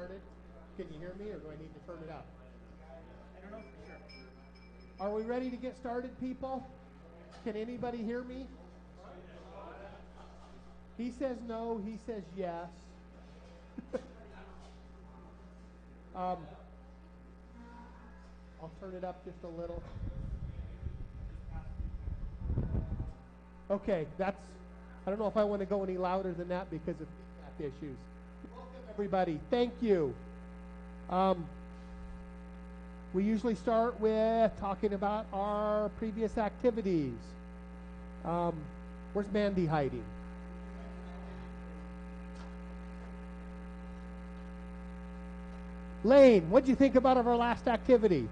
started? Can you hear me, or do I need to turn it up? I don't know for sure. Are we ready to get started, people? Can anybody hear me? He says no, he says yes. I'll turn it up just a little. Okay, I don't know if I want to go any louder than that because of feedback issues. Welcome, everybody. Thank you. We usually start with talking about our previous activities. Where's Mandy hiding? Lane, what did you think about our last activity?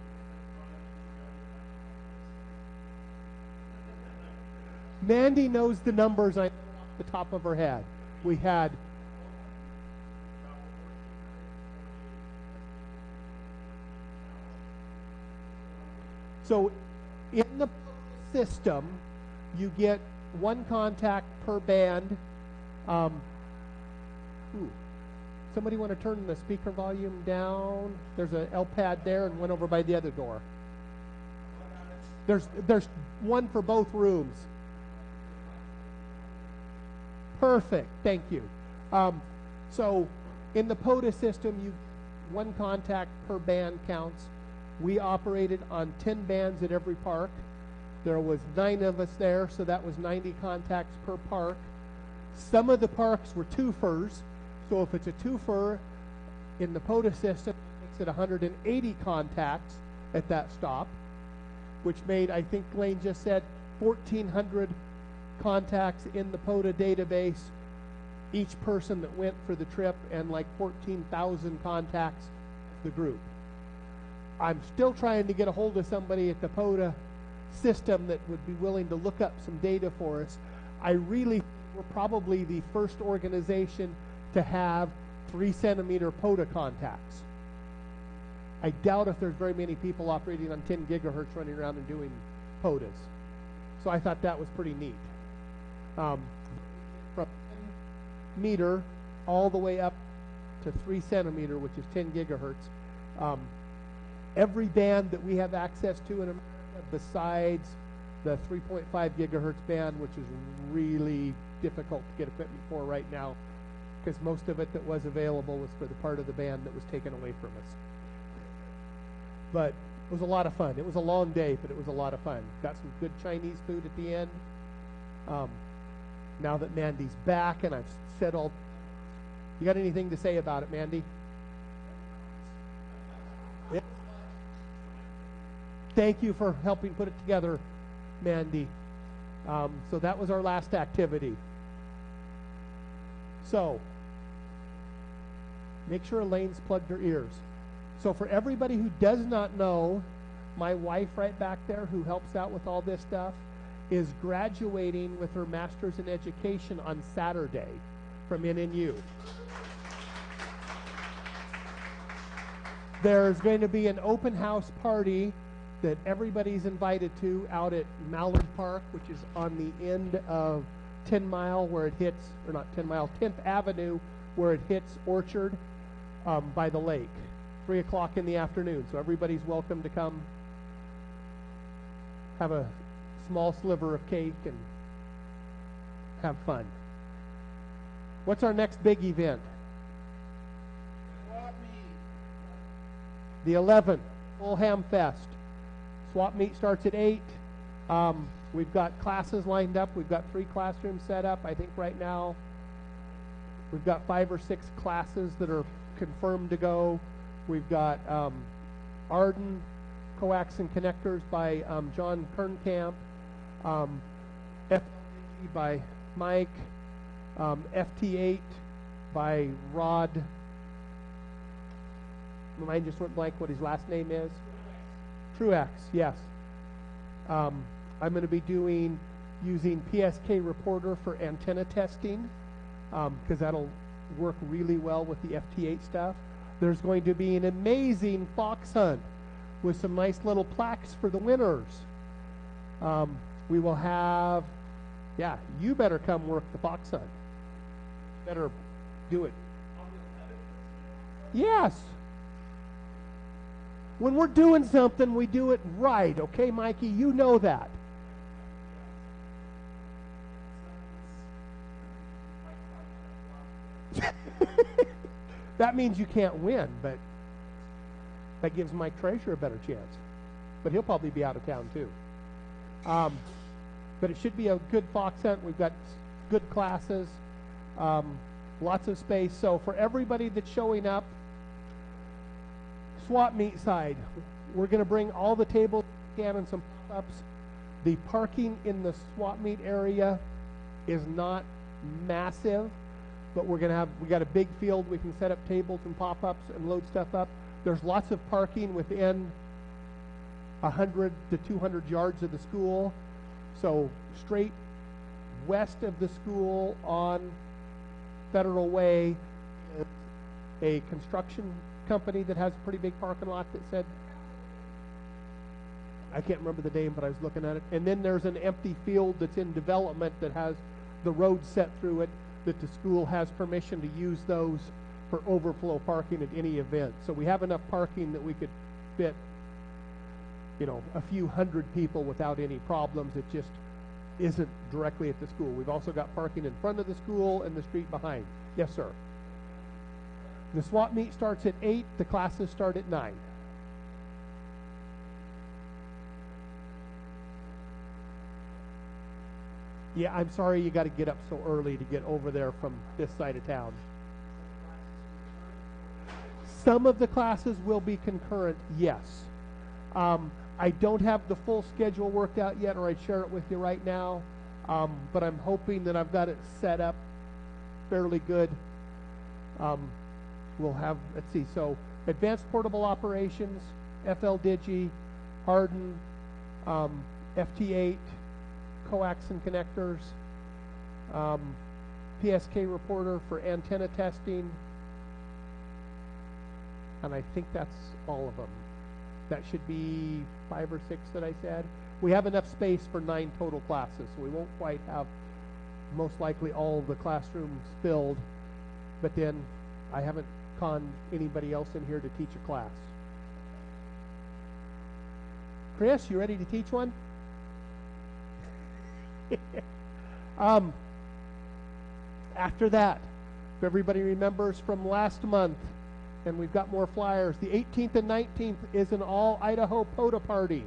Mandy knows the numbers off the top of her head. We had so in the system, you get one contact per band. Somebody want to turn the speaker volume down? There's an L pad there and one over by the other door. There's one for both rooms. Perfect, thank you. So in the POTA system, you one contact per band counts. We operated on 10 bands at every park. There was 9 of us there, so that was 90 contacts per park. Some of the parks were twofers, so if it's a twofer in the POTA system, it makes it 180 contacts at that stop, which made, I think Lane just said, 1,400 contacts in the POTA database, each person that went for the trip, and like 14,000 contacts the group. I'm still trying to get a hold of somebody at the POTA system that would be willing to look up some data for us. I really think we're probably the first organization to have 3-centimeter POTA contacts. I doubt if there's very many people operating on 10 gigahertz running around and doing POTAs. So I thought that was pretty neat. From 10 meter all the way up to 3 centimeter, which is 10 gigahertz. Every band that we have access to in America, besides the 3.5 gigahertz band, which is really difficult to get equipment for right now, because most of it that was available was for the part of the band that was taken away from us. But it was a lot of fun. It was a long day, but it was a lot of fun. Got some good Chinese food at the end. Now that Mandy's back and I've said all, you got anything to say about it, Mandy? Yeah. Thank you for helping put it together, Mandy. So that was our last activity. So, make sure Elaine's plugged her ears. So for everybody who does not know, my wife right back there who helps out with all this stuff is graduating with her master's in education on Saturday from NNU. There's going to be an open house party that everybody's invited to out at Mallard Park, which is on the end of 10 Mile where it hits, or not 10 Mile, 10th Avenue where it hits Orchard by the lake, 3 o'clock in the afternoon. So everybody's welcome to come have a small sliver of cake and have fun. What's our next big event? Swap meet. The 11th, Full Ham Fest. Swap meet starts at 8. We've got classes lined up. We've got 3 classrooms set up. I think right now we've got 5 or 6 classes that are confirmed to go. We've got Arden Coax and Connectors by John Kernkamp, FLG by Mike, FT8 by Rod. Mine just went blank what his last name is. Truex, yes. I'm going to be using PSK Reporter for antenna testing because that'll work really well with the FT8 stuff. There's going to be an amazing fox hunt with some nice little plaques for the winners. We will have, yeah, you better come work the fox hunt. Better do it. Yes. When we're doing something, we do it right. Okay, Mikey? You know that. That means you can't win, but that gives Mike Treasure a better chance. But he'll probably be out of town too. But it should be a good fox hunt. We've got good classes, lots of space. So for everybody that's showing up, swap meet side, we're going to bring all the tables we can and some pop-ups. The parking in the swap meet area is not massive, but we got a big field. We can set up tables and pop-ups and load stuff up. There's lots of parking within 100 to 200 yards of the school. So straight west of the school on Federal Way is a construction company that has a pretty big parking lot that said, I can't remember the name, but I was looking at it. And then there's an empty field that's in development that has the road set through it, that the school has permission to use those for overflow parking at any event. So we have enough parking that we could fit, a few hundred people without any problems. It just isn't directly at the school. We've also got parking in front of the school and the street behind. Yes, sir. The swap meet starts at 8. The classes start at 9. Yeah, I'm sorry you got to get up so early to get over there from this side of town. Some of the classes will be concurrent, yes. I don't have the full schedule worked out yet, or I'd share it with you right now, but I'm hoping that I've got it set up fairly good. We'll have, let's see, so Advanced Portable Operations, FL Digi, Harden, FT8, coax and connectors, PSK reporter for antenna testing, and I think that's all of them. That should be 5 or 6 that I said. We have enough space for 9 total classes, so we won't quite have most likely all of the classrooms filled, but then I haven't conned anybody else in here to teach a class. Chris, you ready to teach one? After that, if everybody remembers from last month, and we've got more flyers, the 18th and 19th is an all-Idaho POTA party.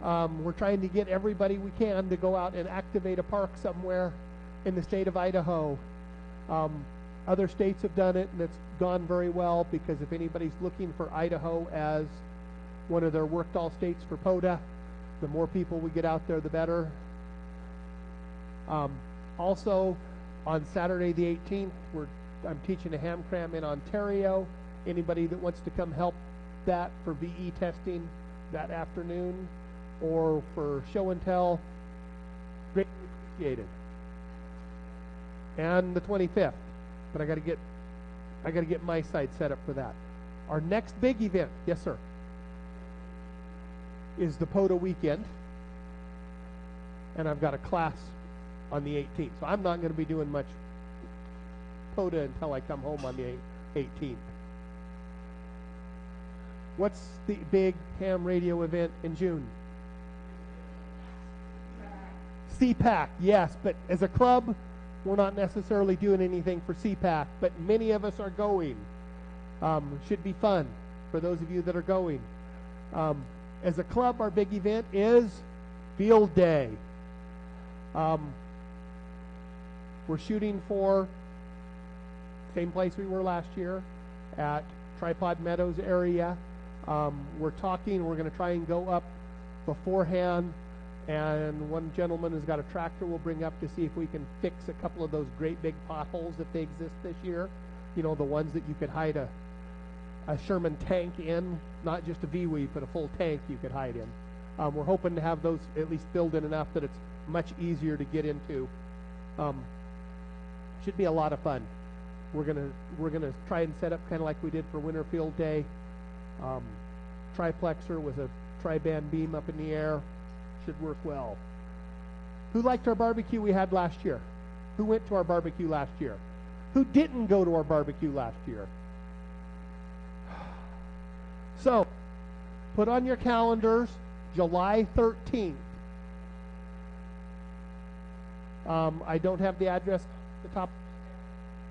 We're trying to get everybody we can to go out and activate a park somewhere in the state of Idaho. Other states have done it, and it's gone very well, because if anybody's looking for Idaho as one of their worked-all states for POTA, the more people we get out there, the better. Also, on Saturday the 18th, I'm teaching a ham cram in Ontario. Anybody that wants to come help that for VE testing that afternoon or for show and tell, greatly appreciated. And the 25th, but I got to get my side set up for that. Our next big event, yes sir, is the POTA weekend, and I've got a class on the 18th. So I'm not going to be doing much POTA until I come home on the 18th. What's the big ham radio event in June? CPAC, yes, but as a club, we're not necessarily doing anything for CPAC, but many of us are going. Should be fun for those of you that are going. As a club, our big event is Field Day. We're shooting for same place we were last year at Tripod Meadows area. We're talking, we're going to try and go up beforehand, and one gentleman has got a tractor we'll bring up to see if we can fix a couple of those great big potholes if they exist this year. You know, the ones that you could hide a Sherman tank in, not just a V-weave, but a full tank you could hide in. We're hoping to have those at least filled in enough that it's much easier to get into. Should be a lot of fun. We're gonna try and set up kind of like we did for Winter Field Day. Triplexer with a tri-band beam up in the air. Should work well. Who liked our barbecue we had last year? Who went to our barbecue last year? Who didn't go to our barbecue last year? So, put on your calendars, July 13th. I don't have the address at the top.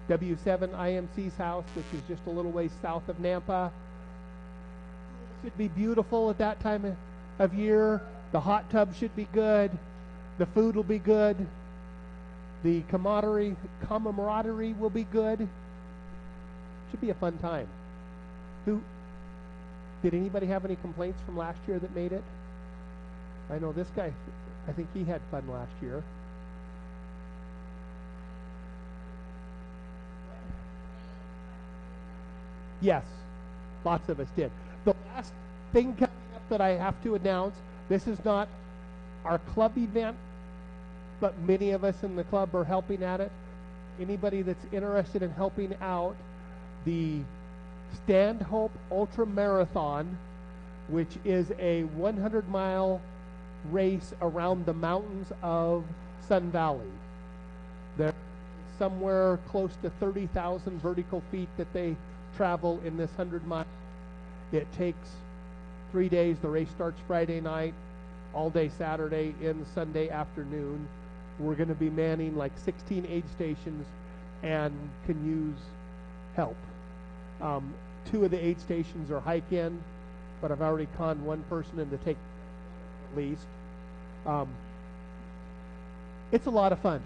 W7 IMC's house, which is just a little ways south of Nampa. Should be beautiful at that time of year. The hot tub should be good. The food will be good. The camaraderie will be good. Should be a fun time. Did anybody have any complaints from last year that made it? I know this guy, I think he had fun last year. Yes, lots of us did. The last thing coming up that I have to announce, this is not our club event, but many of us in the club are helping at it. Anybody that's interested in helping out, the Stand Hope Ultra Marathon, which is a 100-mile race around the mountains of Sun Valley. There's somewhere close to 30,000 vertical feet that they travel in this 100 miles. It takes 3 days. The race starts Friday night, all day Saturday, ends Sunday afternoon. We're going to be manning like 16 aid stations and can use help. 2 of the aid stations are hike-in, but I've already conned one person into take at least. It's a lot of fun,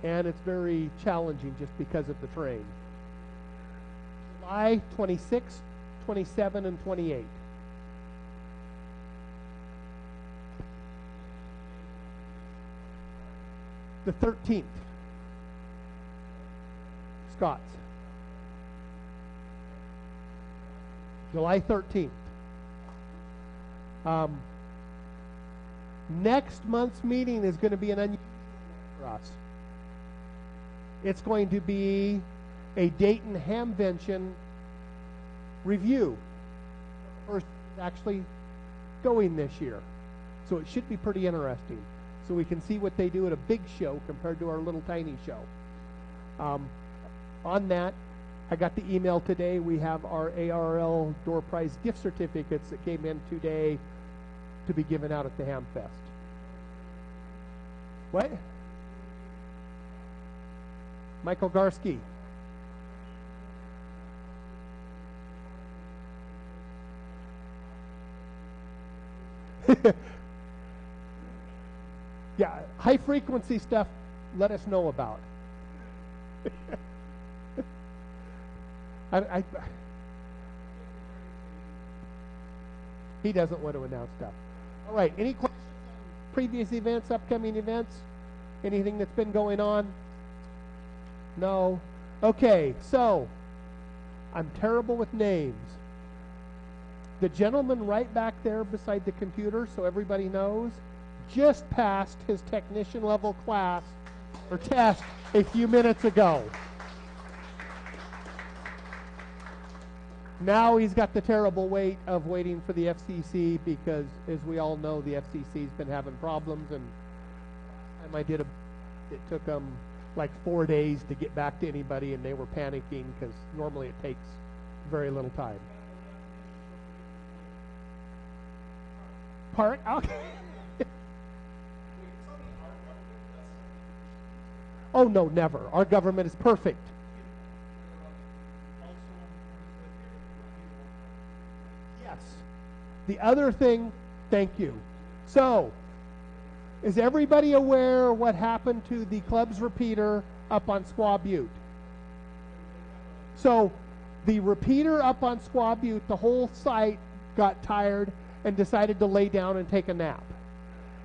and it's very challenging just because of the terrain. July 26, 27, and 28. The 13th, Scott's. July 13th. Next month's meeting is going to be an unusual for us. It's going to be a Dayton Hamvention review. First actually going this year. So it should be pretty interesting. So we can see what they do at a big show compared to our little tiny show. On that, I got the email today. We have our ARL door prize gift certificates that came in today to be given out at the Ham Fest. What? Michael Garski. Yeah, high frequency stuff, let us know about. He doesn't want to announce stuff. All right, any questions on previous events, upcoming events? Anything that's been going on? No? Okay, so I'm terrible with names. The gentleman right back there beside the computer, so everybody knows, just passed his technician level class or test a few minutes ago. Now he's got the terrible weight of waiting for the FCC because, as we all know, the FCC's been having problems, and last time I did it took them like 4 days to get back to anybody, and they were panicking because normally it takes very little time. Park? Okay. Oh, no, never. Our government is perfect. Yes. The other thing, thank you. So, is everybody aware what happened to the club's repeater up on Squaw Butte? So, the repeater up on Squaw Butte, the whole site got tired and decided to lay down and take a nap.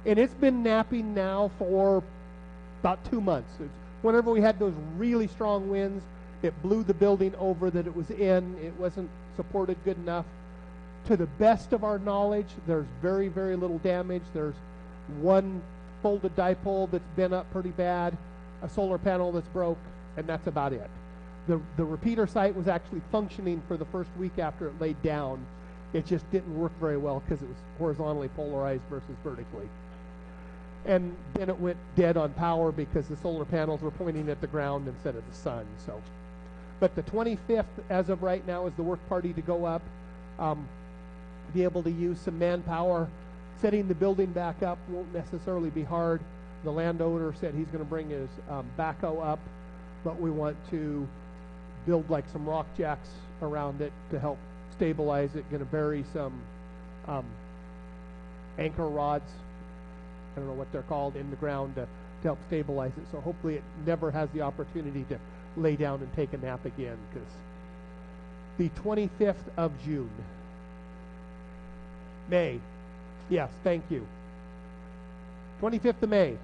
And it's been napping now for about 2 months. Whenever we had those really strong winds, it blew the building over that it was in. It wasn't supported good enough. To the best of our knowledge, there's very, very little damage. There's one folded dipole that's been up pretty bad, a solar panel that's broke, and that's about it. The repeater site was actually functioning for the first week after it laid down. It just didn't work very well because it was horizontally polarized versus vertically. And then it went dead on power because the solar panels were pointing at the ground instead of the sun. So, but the 25th, as of right now, is the work party to go up. be able to use some manpower. Setting the building back up won't necessarily be hard. The landowner said he's going to bring his backhoe up, but we want to build like some rock jacks around it to help stabilize it. Going to bury some anchor rods, I don't know what they're called, in the ground to help stabilize it. So hopefully it never has the opportunity to lay down and take a nap again, because the 25th of June. May. Yes, thank you. 25th of May.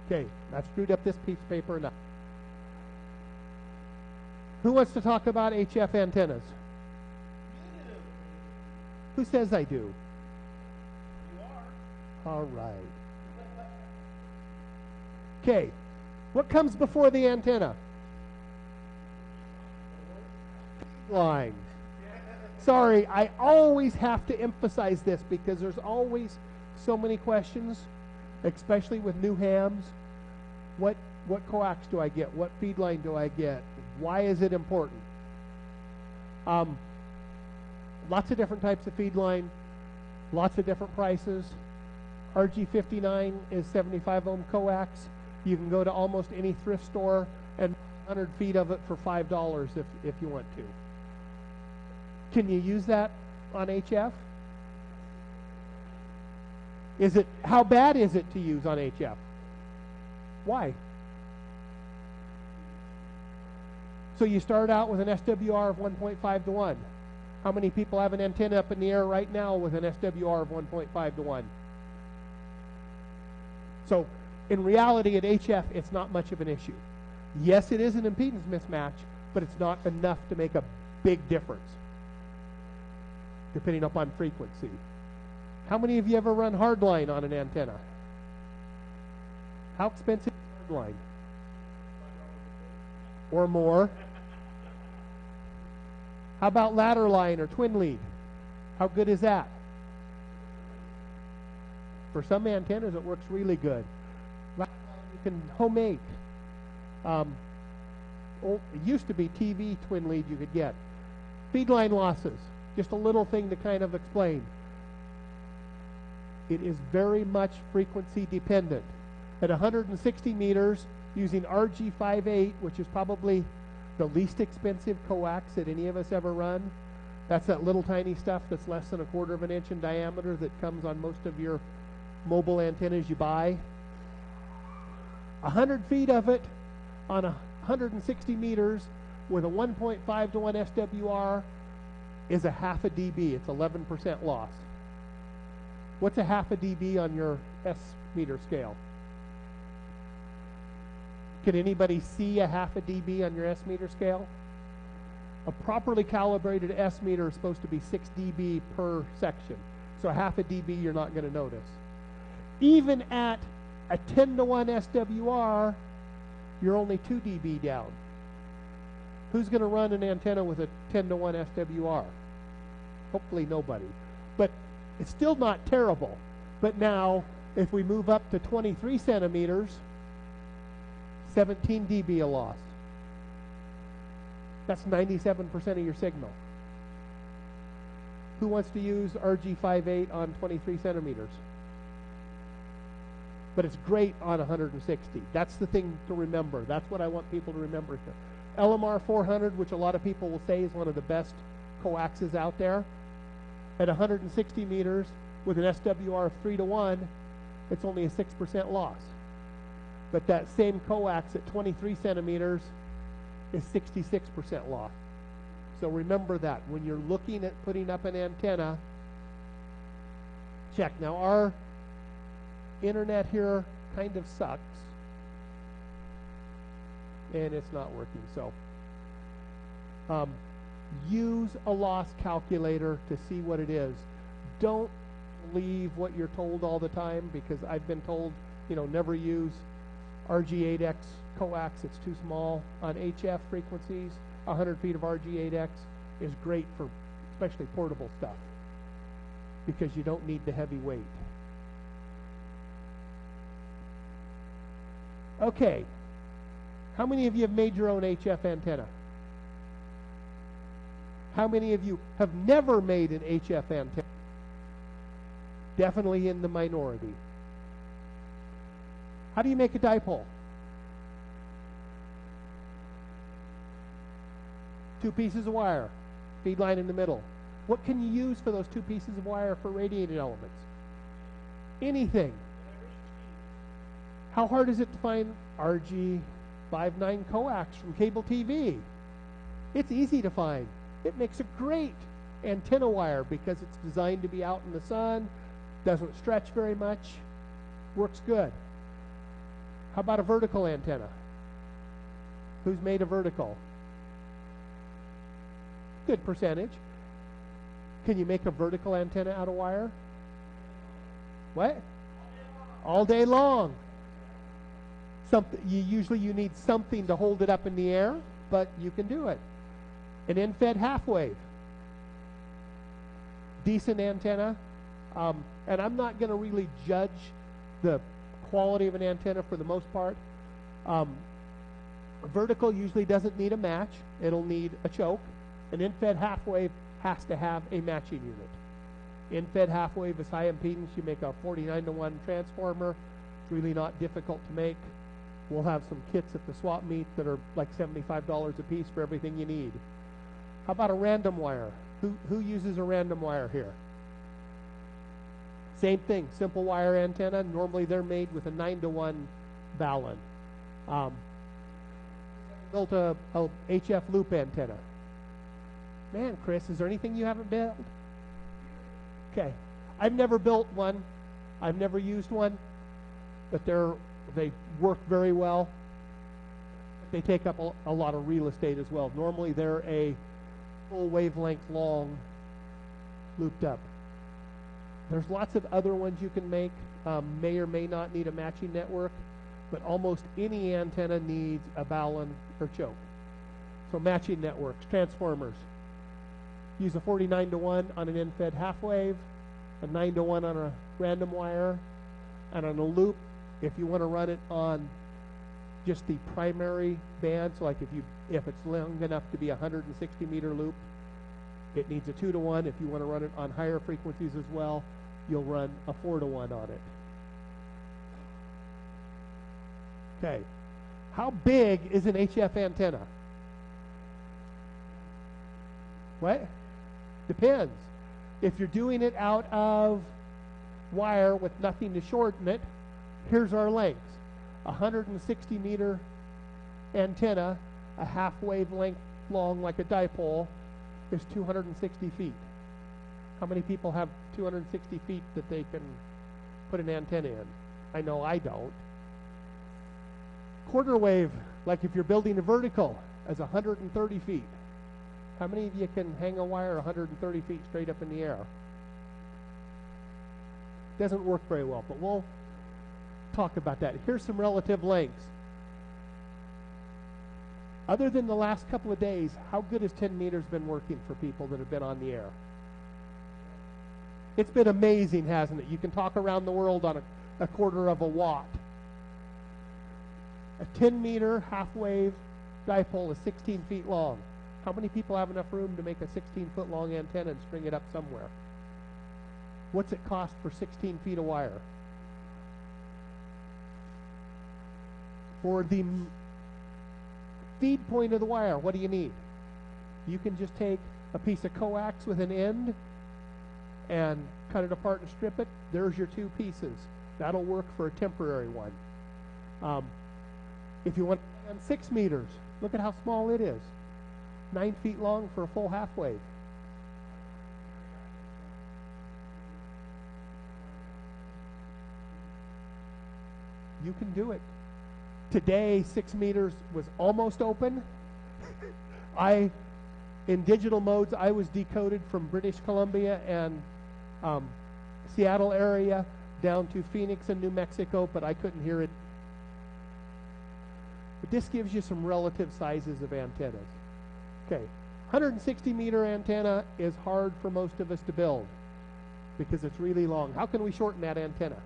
Okay, I've screwed up this piece of paper enough. Who wants to talk about HF antennas? You do. Who says I do? You are. All right. Okay, what comes before the antenna? Line. Sorry, I always have to emphasize this because there's always so many questions, especially with new hams. What coax do I get? What feed line do I get? Why is it important? Lots of different types of feed line, lots of different prices. RG59 is 75 ohm coax. You can go to almost any thrift store and 100 feet of it for $5 if you want to. Can you use that on HF? How bad is it to use on HF? Why? So you start out with an SWR of 1.5 to 1. How many people have an antenna up in the air right now with an SWR of 1.5 to 1? So in reality at HF, it's not much of an issue. Yes, it is an impedance mismatch, but it's not enough to make a big difference, depending upon frequency. How many of you ever run hardline on an antenna? How expensive is hardline? Or more? How about ladder line or twin lead? How good is that? For some antennas, it works really good. Ladder line you can homemade. It used to be TV twin lead you could get. Feed line losses. Just a little thing to kind of explain. It is very much frequency dependent. At 160 meters, using RG58, which is probably the least expensive coax that any of us ever run. That's that little tiny stuff that's less than 1/4 of an inch in diameter that comes on most of your mobile antennas you buy. 100 feet of it on 160 meters with a 1.5 to 1 SWR is a half a dB. It's 11% loss. What's a half a dB on your S meter scale? Can anybody see a half a dB on your S meter scale? A properly calibrated S meter is supposed to be 6 dB per section. So a half a dB you're not going to notice. Even at a 10 to 1 SWR, you're only 2 dB down. Who's going to run an antenna with a 10 to 1 SWR? Hopefully nobody. But it's still not terrible. But now, if we move up to 23 centimeters, 17 dB a loss. That's 97% of your signal. Who wants to use RG58 on 23 centimeters? But it's great on 160. That's the thing to remember. That's what I want people to remember here. LMR 400, which a lot of people will say is one of the best coaxes out there, at 160 meters with an SWR of 3 to 1, it's only a 6% loss. But that same coax at 23 centimeters is 66% loss. So remember that. When you're looking at putting up an antenna, check. Now our internet here kind of sucks. And it's not working. So use a loss calculator to see what it is. Don't believe what you're told all the time, because I've been told, never use RG8X coax, it's too small. On HF frequencies, 100 feet of RG8X is great for especially portable stuff, because you don't need the heavy weight. Okay, how many of you have made your own HF antenna? How many of you have never made an HF antenna? Definitely in the minority. How do you make a dipole? Two pieces of wire, feed line in the middle. What can you use for those two pieces of wire for radiated elements? Anything. How hard is it to find RG59 coax from cable TV? It's easy to find. It makes a great antenna wire because it's designed to be out in the sun, doesn't stretch very much, works good. How about a vertical antenna? Who's made a vertical? Good percentage. Can you make a vertical antenna out of wire? What? All day long. Usually you need something to hold it up in the air, but you can do it. An end-fed half wave. Decent antenna. And I'm not going to really judge the quality of an antenna for the most part. Vertical usually doesn't need a match. It'll need a choke. An end-fed half wave has to have a matching unit. End-fed half wave is high impedance. You make a 49-to-1 transformer. It's really not difficult to make. We'll have some kits at the swap meet that are like $75 a piece for everything you need. How about a random wire? Who uses a random wire here? Same thing, simple wire antenna. Normally they're made with a 9-to-1 balun. Built a HF loop antenna. Man, Chris, is there anything you haven't built? Okay. I've never built one. I've never used one. But they work very well. They take up a lot of real estate as well. Normally they're a full wavelength long, looped up. There's lots of other ones you can make. May or may not need a matching network, but almost any antenna needs a balun or choke. So matching networks, transformers. Use a 49-to-1 on an end-fed half wave, a 9-to-1 on a random wire, and on a loop, if you want to run it on just the primary band, so like if it's long enough to be a 160-meter loop, it needs a 2-to-1. If you want to run it on higher frequencies as well, you'll run a 4-to-1 on it. Okay. How big is an HF antenna? What? Depends. If you're doing it out of wire with nothing to shorten it, here's our lengths. 160-meter antenna, a half wavelength long like a dipole, is 260 feet. How many people have 260 feet that they can put an antenna in? I know I don't. Quarter wave, like if you're building a vertical, is 130 feet. How many of you can hang a wire 130 feet straight up in the air? Doesn't work very well, but we'll talk about that. Here's some relative lengths. Other than the last couple of days, how good has 10 meters been working for people that have been on the air? It's been amazing, hasn't it? You can talk around the world on a quarter of a watt. A 10-meter half-wave dipole is 16 feet long. How many people have enough room to make a 16-foot long antenna and string it up somewhere? What's it cost for 16 feet of wire? For the feed point of the wire, what do you need? You can just take a piece of coax with an end and cut it apart and strip it. There's your two pieces. That'll work for a temporary one. If you want 6 meters, look at how small it is. 9 feet long for a full half wave. You can do it. Today, 6 meters was almost open. In digital modes, I was decoded from British Columbia and Seattle area down to Phoenix and New Mexico, but I couldn't hear it. But this gives you some relative sizes of antennas. Okay, 160-meter antenna is hard for most of us to build because it's really long. How can we shorten that antenna?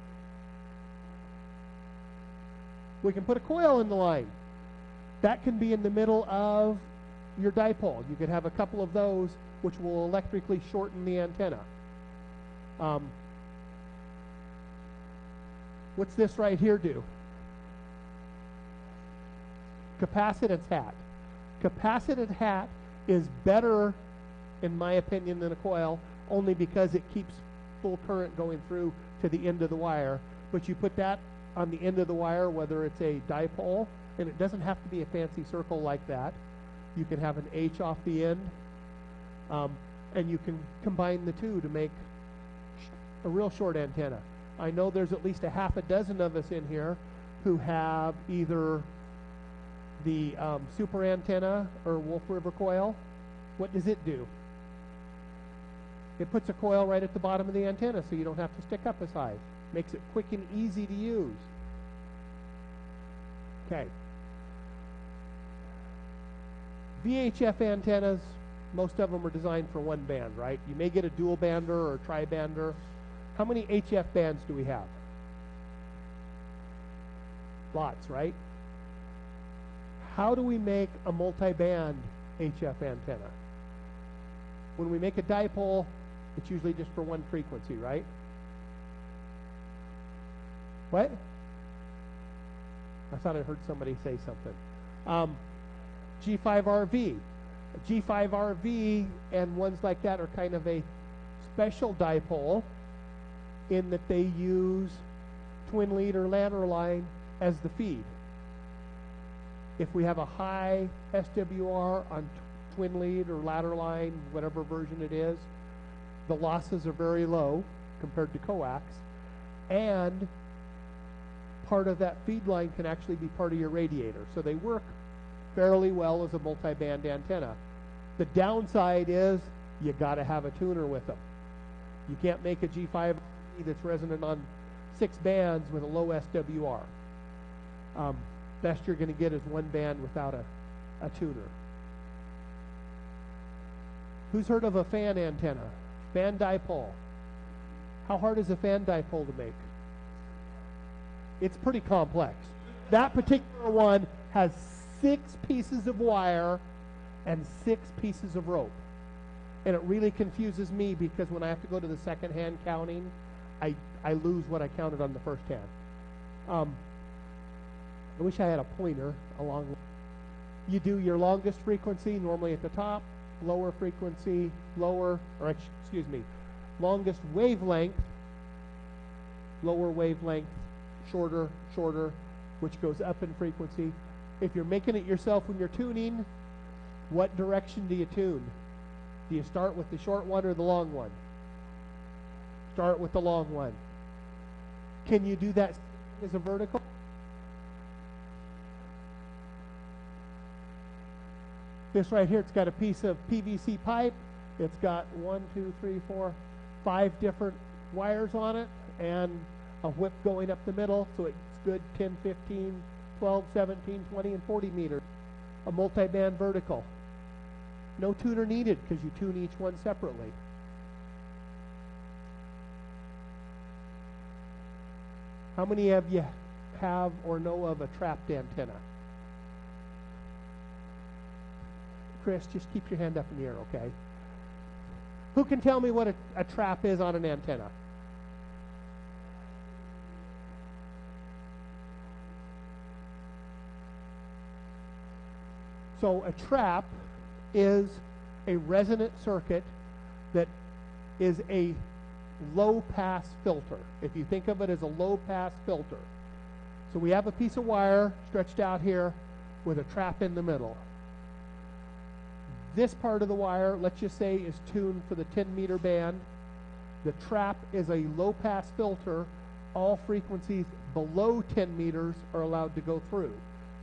We can put a coil in the line. That can be in the middle of your dipole. You could have a couple of those which will electrically shorten the antenna. What's this right here do? Capacitance hat. Capacitance hat is better, in my opinion, than a coil, only because it keeps full current going through to the end of the wire. But you put that on the end of the wire, whether it's a dipole, and it doesn't have to be a fancy circle like that. You can have an H off the end, and you can combine the two to make a real short antenna. I know there's at least a half a dozen of us in here who have either the super antenna or Wolf River coil. What does it do? It puts a coil right at the bottom of the antenna so you don't have to stick up as high. Makes it quick and easy to use. Okay. VHF antennas, most of them are designed for one band, right? You may get a dual bander or a tri-bander. How many HF bands do we have? Lots, right? How do we make a multi-band HF antenna? When we make a dipole, it's usually just for one frequency, right? What? I thought I heard somebody say something. G5RV. G5RV and ones like that are kind of a special dipole in that they use twin lead or ladder line as the feed. If we have a high SWR on twin lead or ladder line, whatever version it is, the losses are very low compared to coax, and part of that feed line can actually be part of your radiator. So they work fairly well as a multi-band antenna. The downside is you got to have a tuner with them. You can't make a G5 that's resonant on 6 bands with a low SWR. Best you're going to get is one band without a tuner. Who's heard of a fan antenna? Fan dipole. How hard is a fan dipole to make? It's pretty complex. That particular one has 6 pieces of wire and 6 pieces of rope. And it really confuses me because when I have to go to the second hand counting, I lose what I counted on the first hand. I wish I had a pointer along. You do your longest frequency normally at the top, lower frequency, lower, or excuse me, longest wavelength, lower wavelength, shorter, shorter, which goes up in frequency. If you're making it yourself when you're tuning, what direction do you tune? Do you start with the short one or the long one? Start with the long one. Can you do that as a vertical? This right here, it's got a piece of PVC pipe. It's got 1, 2, 3, 4, 5 different wires on it and a whip going up the middle, so it's good 10, 15, 12, 17, 20, and 40 meters. A multi-band vertical. No tuner needed because you tune each one separately. How many of you have or know of a trapped antenna? Chris, just keep your hand up in the air, okay? Who can tell me what a trap is on an antenna? So a trap is a resonant circuit that is a low-pass filter. If you think of it as a low-pass filter. So we have a piece of wire stretched out here with a trap in the middle. This part of the wire, let's just say, is tuned for the 10-meter band. The trap is a low-pass filter. All frequencies below 10 meters are allowed to go through.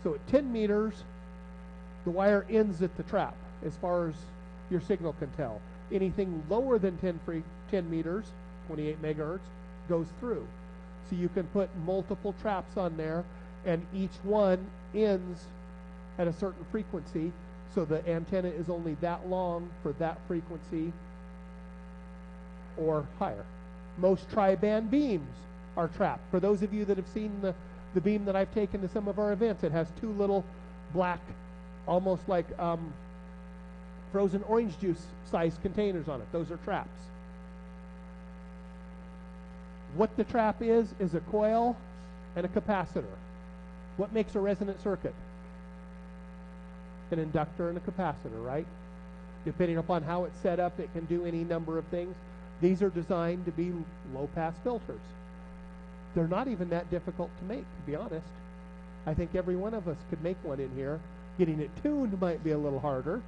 So at 10 meters, the wire ends at the trap, as far as your signal can tell. Anything lower than 10 meters, 28 megahertz, goes through. So you can put multiple traps on there, and each one ends at a certain frequency. So the antenna is only that long for that frequency or higher. Most tri-band beams are trapped. For those of you that have seen the beam that I've taken to some of our events, it has 2 little black, almost like frozen orange juice sized containers on it. Those are traps. What the trap is a coil and a capacitor. What makes a resonant circuit? An inductor and a capacitor, right? Depending upon how it's set up, it can do any number of things. These are designed to be low-pass filters. They're not even that difficult to make, to be honest. I think every one of us could make one in here. Getting it tuned might be a little harder.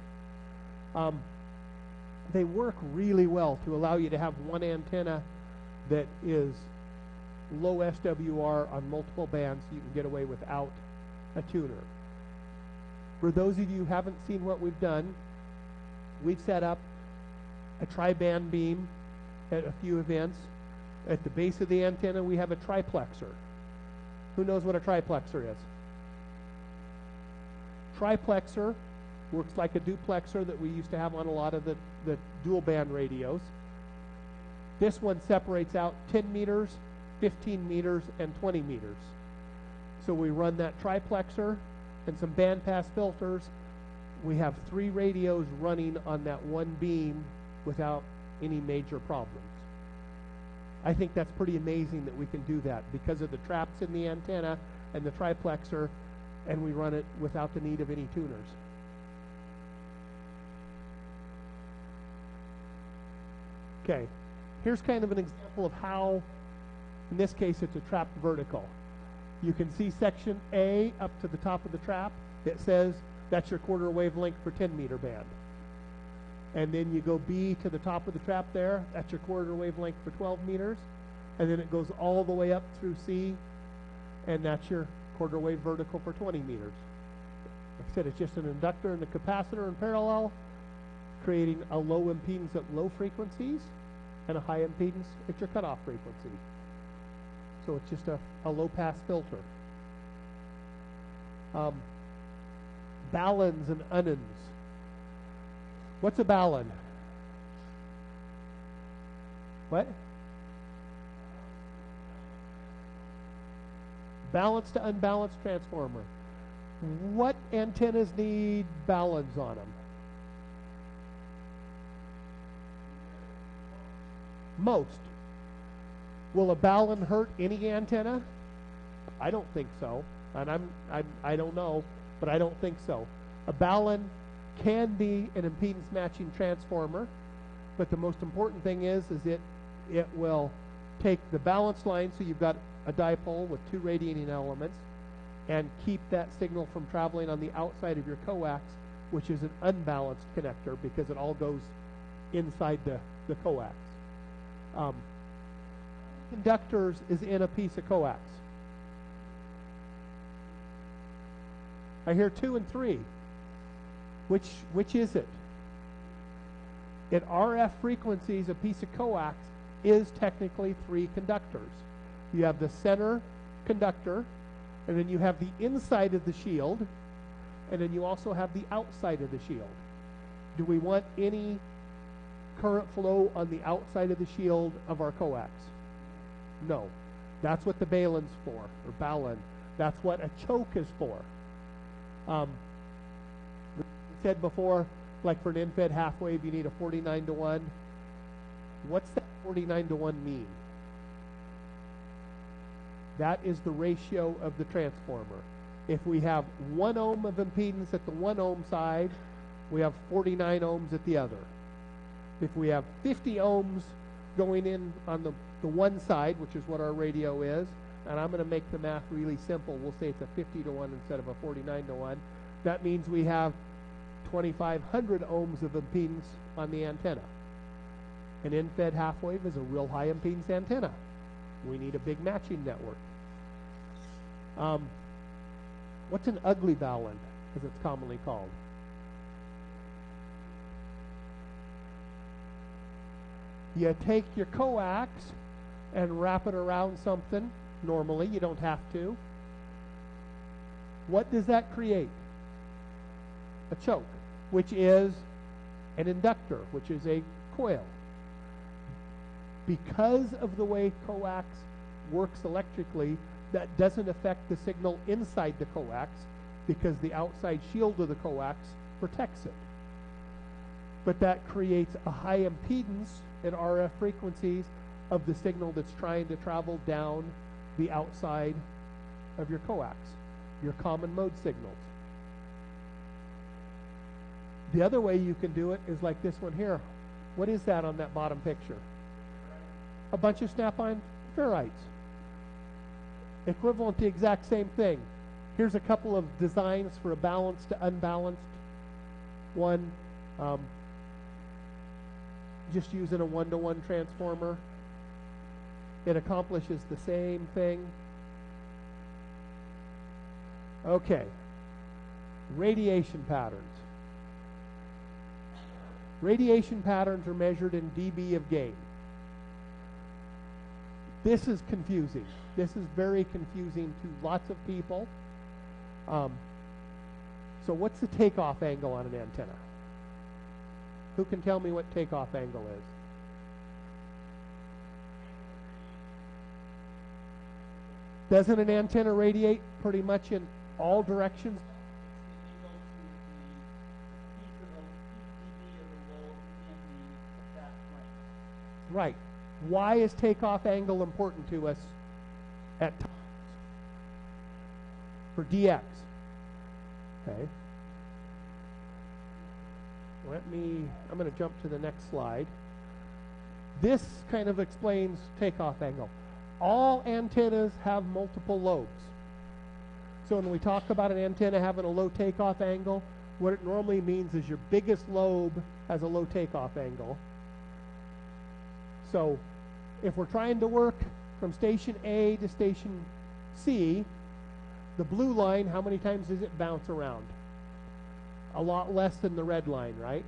They work really well to allow you to have one antenna that is low SWR on multiple bands so you can get away without a tuner. For those of you who haven't seen what we've done, we've set up a tri-band beam at a few events. At the base of the antenna, we have a triplexer. Who knows what a triplexer is? Triplexer works like a duplexer that we used to have on a lot of the dual band radios. This one separates out 10 meters, 15 meters, and 20 meters. So we run that triplexer and some bandpass filters. We have 3 radios running on that one beam without any major problems. I think that's pretty amazing that we can do that because of the traps in the antenna and the triplexer, and we run it without the need of any tuners. Okay, here's kind of an example of how, in this case, it's a trapped vertical. You can see section A up to the top of the trap. It says that's your quarter wavelength for 10 meter band. And then you go B to the top of the trap there, that's your quarter wavelength for 12 meters. And then it goes all the way up through C, and that's your quarter wave vertical for 20 meters. Like I said, it's just an inductor and a capacitor in parallel, creating a low impedance at low frequencies and a high impedance at your cutoff frequency. So it's just a low-pass filter. Ballons and unons. What's a ballon? What? Balanced to unbalanced transformer. What antennas need ballons on them? Most. Will a ballon hurt any antenna? I don't think so. And I don't know, but I don't think so. A ballon can be an impedance matching transformer, but the most important thing is it will take the balance line, so you've got a dipole with 2 radiating elements, and keep that signal from traveling on the outside of your coax, which is an unbalanced connector because it all goes inside the coax. Conductors is in a piece of coax. I hear 2 and 3. Which is it? At RF frequencies, a piece of coax is technically 3 conductors. You have the center conductor, and then you have the inside of the shield, and then you also have the outside of the shield. Do we want any current flow on the outside of the shield of our coax? No. That's what the balun's for, or ballon. That's what a choke is for. Said before, like for an in-fed half wave, you need a 49 to 1. What's that 49 to 1 mean? That is the ratio of the transformer. If we have 1 ohm of impedance at the 1 ohm side, we have 49 ohms at the other. If we have 50 ohms going in on the one side, which is what our radio is, and I'm going to make the math really simple, we'll say it's a 50 to 1 instead of a 49 to 1, that means we have 2,500 ohms of impedance on the antenna. An in-fed half wave is a real high impedance antenna. We need a big matching network. What's an ugly ballon, as it's commonly called? You take your coax and wrap it around something. Normally, you don't have to. What does that create? A choke, which is an inductor, which is a coil. Because of the way coax works electrically, that doesn't affect the signal inside the coax because the outside shield of the coax protects it. but that creates a high impedance at RF frequencies of the signal that's trying to travel down the outside of your coax, your common mode signals. The other way you can do it is like this one here. What is that on that bottom picture? A bunch of snap-on ferrites. Equivalent to the exact same thing. Here's a couple of designs for a balanced to unbalanced one. Just using a one-to-one transformer. It accomplishes the same thing. Okay. Radiation patterns. Radiation patterns are measured in dB of gain. This is confusing. This is very confusing to lots of people. So what's the takeoff angle on an antenna? Who can tell me what takeoff angle is? Doesn't an antenna radiate pretty much in all directions? Right. Why is takeoff angle important to us at times? For DX. Okay. I'm going to jump to the next slide. This kind of explains takeoff angle. All antennas have multiple lobes. So when we talk about an antenna having a low takeoff angle, what it normally means is your biggest lobe has a low takeoff angle. So if we're trying to work from station A to station C, the blue line, how many times does it bounce around? A lot less than the red line, right?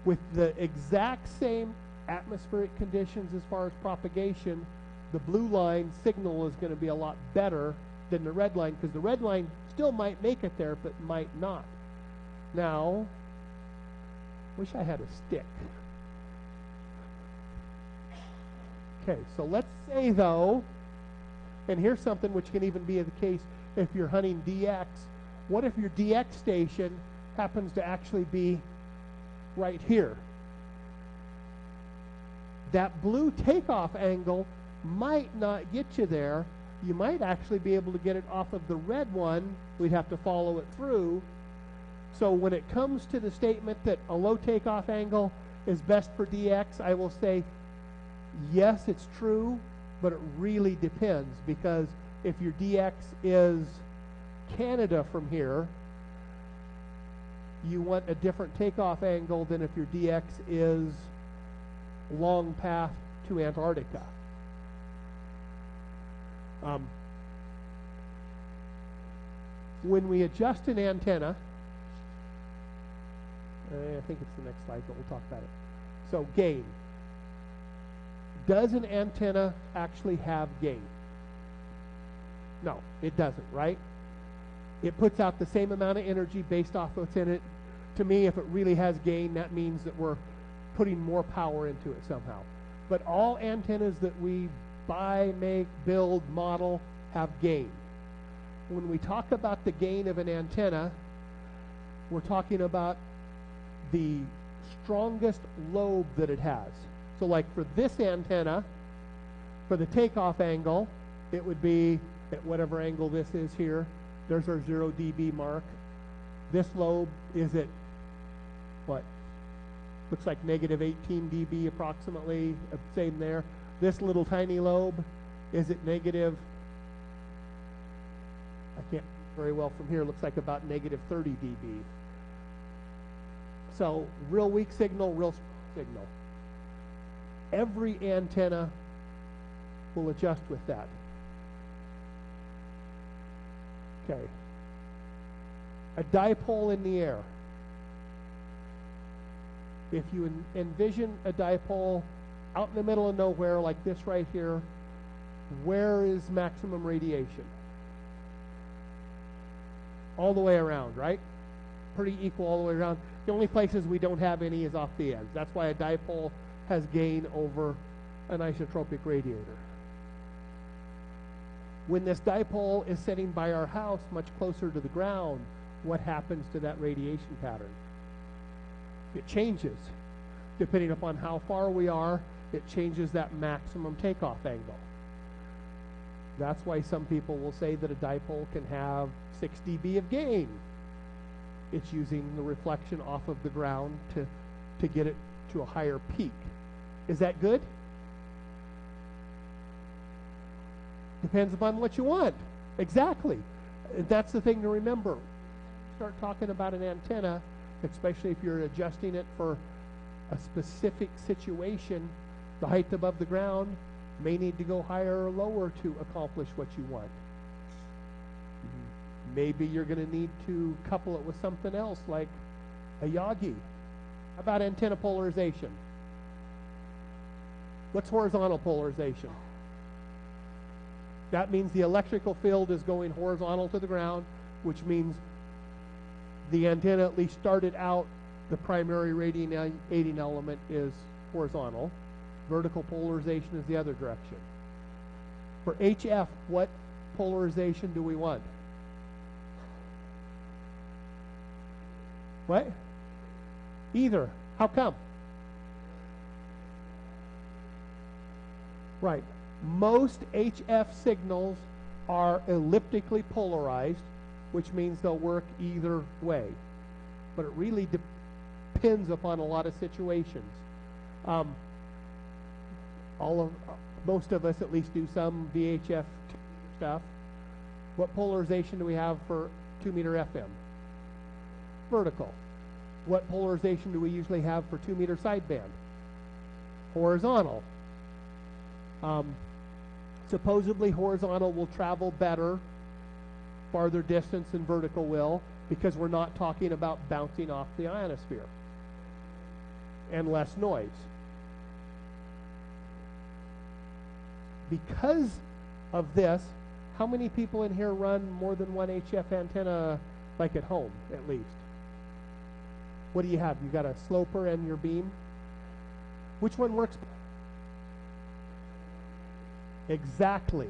With the exact same atmospheric conditions as far as propagation, the blue line signal is going to be a lot better than the red line, because the red line still might make it there, but might not. Now, wish I had a stick. Okay, so let's say though, and here's something which can even be the case if you're hunting DX. What if your DX station happens to actually be right here? That blue takeoff angle might not get you there. You might actually be able to get it off of the red one. We'd have to follow it through. So when it comes to the statement that a low takeoff angle is best for DX, I will say, yes, it's true, but it really depends, because if your DX is Canada from here, you want a different takeoff angle than if your DX is long path to Antarctica. When we adjust an antenna, I think it's the next slide, but we'll talk about it. So gain. Does an antenna actually have gain? No, it doesn't, right? It puts out the same amount of energy based off what's in it. To me, if it really has gain, that means that we're putting more power into it somehow. But all antennas that we buy, make, build, model have gain. When we talk about the gain of an antenna, we're talking about the strongest lobe that it has. So like for this antenna, for the takeoff angle, it would be at whatever angle this is here. There's our 0 dB mark. This lobe is at what? Looks like negative 18 dB approximately, same there. This little tiny lobe is at negative, I can't very well from here, looks like about negative 30 dB. So real weak signal, real strong signal. Every antenna will adjust with that. Okay. A dipole in the air. If you envision a dipole out in the middle of nowhere like this right here, where is maximum radiation? All the way around, right? Pretty equal all the way around. The only places we don't have any is off the ends. That's why a dipole has gain over an isotropic radiator. When this dipole is sitting by our house much closer to the ground, what happens to that radiation pattern? It changes. Depending upon how far we are, it changes that maximum takeoff angle. That's why some people will say that a dipole can have 6 dB of gain. It's using the reflection off of the ground to get it to a higher peak. Is that good? Depends upon what you want. Exactly. That's the thing to remember. Start talking about an antenna, especially if you're adjusting it for a specific situation, the height above the ground may need to go higher or lower to accomplish what you want. Maybe you're going to need to couple it with something else like a Yagi. How about antenna polarization? What's horizontal polarization? That means the electrical field is going horizontal to the ground, which means the antenna at least started out, the primary radiating element is horizontal. Vertical polarization is the other direction. For HF, what polarization do we want? What? Either. How come? Right. Most HF signals are elliptically polarized, which means they'll work either way. But it really depends upon a lot of situations. Most of us at least do some VHF stuff. What polarization do we have for 2 meter FM? Vertical. What polarization do we usually have for 2 meter sideband? Horizontal. Supposedly horizontal will travel better, farther distance than vertical will, because we're not talking about bouncing off the ionosphere and less noise. Because of this, how many people in here run more than one HF antenna, like at home at least? What do you have? You got a sloper and your beam? Which one works? Exactly.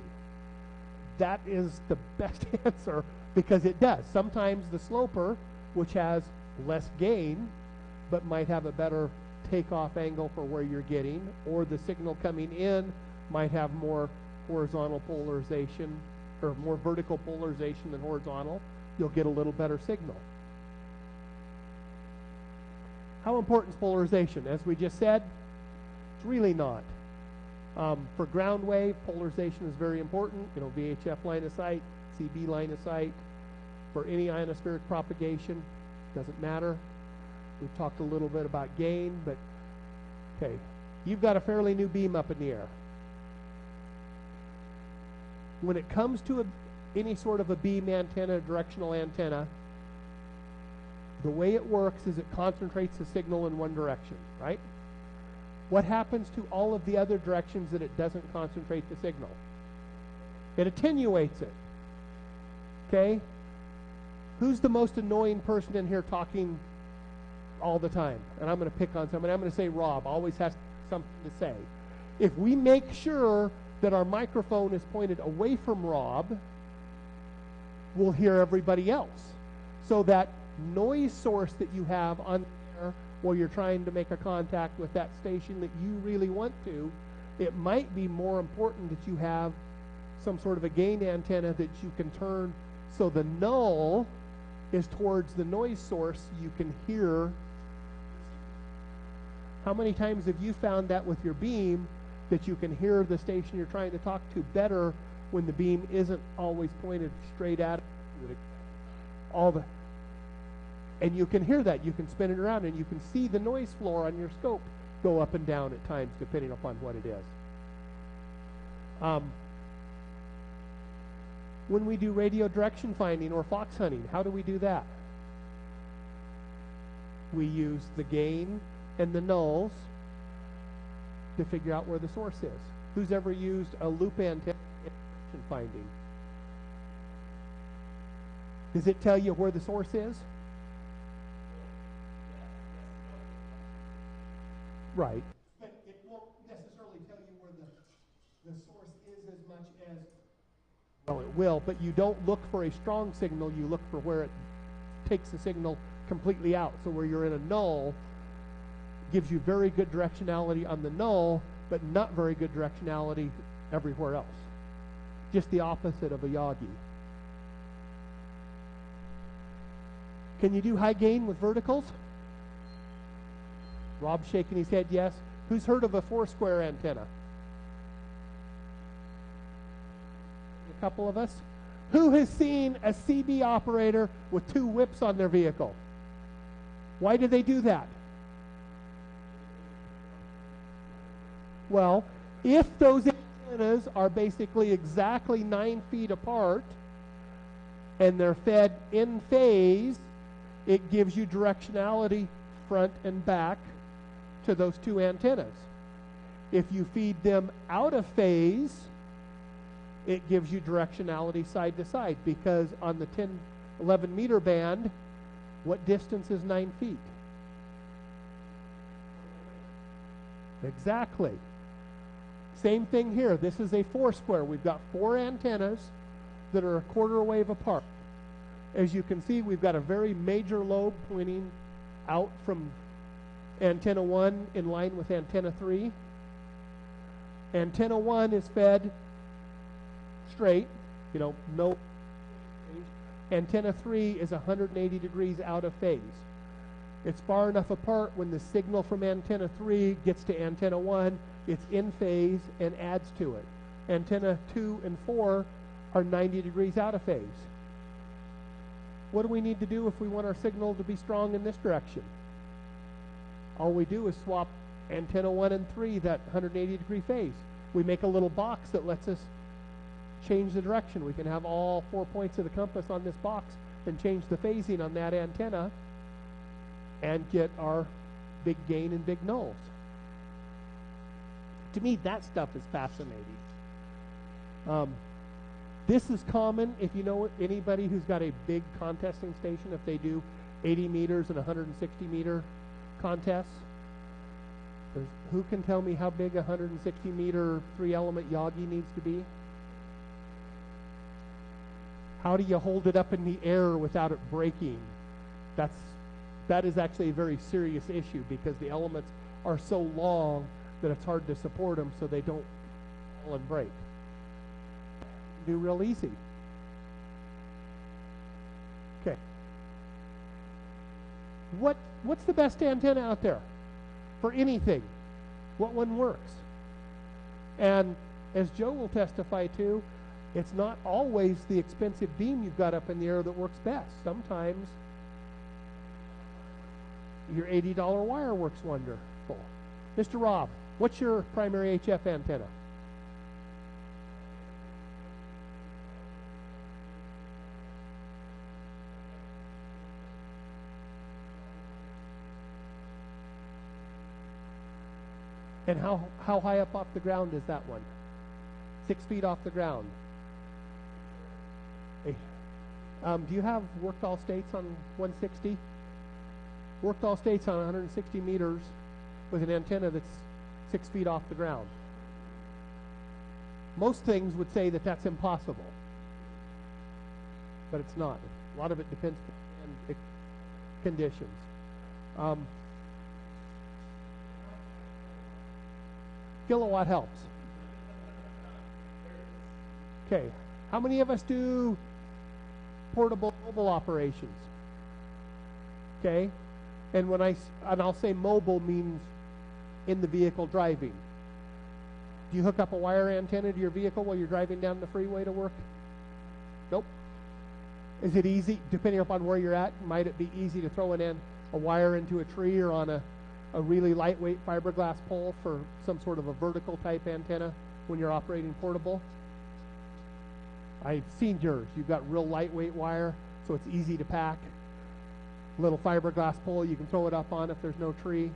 That is the best answer, because it does. Sometimes the sloper, which has less gain, but might have a better takeoff angle for where you're getting, or the signal coming in might have more horizontal polarization, or more vertical polarization than horizontal. You'll get a little better signal. How important is polarization? As we just said, it's really not. For ground wave, polarization is very important. You know, VHF line of sight, CB line of sight. For any ionospheric propagation, doesn't matter. We've talked a little bit about gain, but okay, you've got a fairly new beam up in the air. When it comes to any sort of a beam antenna, directional antenna, the way it works is it concentrates the signal in one direction, right? What happens to all of the other directions that it doesn't concentrate the signal? It attenuates it. Okay? Who's the most annoying person in here talking all the time? And I'm going to pick on somebody. I'm going to say Rob. Always has something to say. If we make sure that our microphone is pointed away from Rob, we'll hear everybody else. So that noise source that you have on there while you're trying to make a contact with that station that you really want to, it might be more important that you have some sort of a gain antenna that you can turn so the null is towards the noise source you can hear. How many times have you found that with your beam, that you can hear the station you're trying to talk to better when the beam isn't always pointed straight at it? And you can hear that. You can spin it around, and you can see the noise floor on your scope go up and down at times, depending upon what it is. When we do radio direction finding or fox hunting, how do we do that? We use the gain and the nulls to figure out where the source is. Who's ever used a loop antenna in direction finding? Does it tell you where the source is? Right. But it won't necessarily tell you where the source is as much as, well, it will, but you don't look for a strong signal, you look for where it takes the signal completely out. So where you're in a null, gives you very good directionality on the null, but not very good directionality everywhere else. Just the opposite of a Yagi. Can you do high gain with verticals? Rob's shaking his head yes. Who's heard of a 4-square antenna? A couple of us. Who has seen a CB operator with 2 whips on their vehicle? Why do they do that? Well, if those antennas are basically exactly 9 feet apart and they're fed in phase, it gives you directionality front and back to those 2 antennas. If you feed them out of phase, it gives you directionality side to side, because on the 10-11 meter band, what distance is 9 feet? Exactly. Same thing here. This is a 4-square. We've got 4 antennas that are a quarter wave apart. As you can see, we've got a very major lobe pointing out from antenna 1 in line with antenna 3. Antenna 1 is fed straight, no change. Antenna 3 is 180 degrees out of phase. It's far enough apart when the signal from antenna 3 gets to antenna 1, it's in phase and adds to it. Antenna 2 and 4 are 90 degrees out of phase. What do we need to do if we want our signal to be strong in this direction? All we do is swap antenna 1 and 3, that 180 degree phase. We make a little box that lets us change the direction. We can have all 4 points of the compass on this box and change the phasing on that antenna and get our big gain and big nulls. To me, that stuff is fascinating. This is common if you know anybody who's got a big contesting station, if they do 80 meters and 160 meter contests. Who can tell me how big a 160 meter 3-element Yagi needs to be? How do you hold it up in the air without it breaking? That is actually a very serious issue, because the elements are so long that it's hard to support them so they don't fall and break. Do real easy. Okay. What's the best antenna out there for anything? What one works? And as Joe will testify to, it's not always the expensive beam you've got up in the air that works best. Sometimes your $80 wire works wonderful. Mr. Rob, what's your primary HF antenna? And how high up off the ground is that one? 6 feet off the ground. Hey, do you have worked all states on 160? Worked all states on 160 meters with an antenna that's 6 feet off the ground. Most things would say that that's impossible, but it's not. A lot of it depends on conditions. Kilowatt helps. Okay, how many of us do portable mobile operations? Okay, and I'll say mobile means in the vehicle driving. Do you hook up a wire antenna to your vehicle while you're driving down the freeway to work? Nope. Is it easy, depending upon where you're at, might it be easy to throw a wire into a tree or on a really lightweight fiberglass pole for some sort of a vertical type antenna when you're operating portable? I've seen yours. You've got real lightweight wire, so it's easy to pack. Little fiberglass pole you can throw it up on if there's no tree.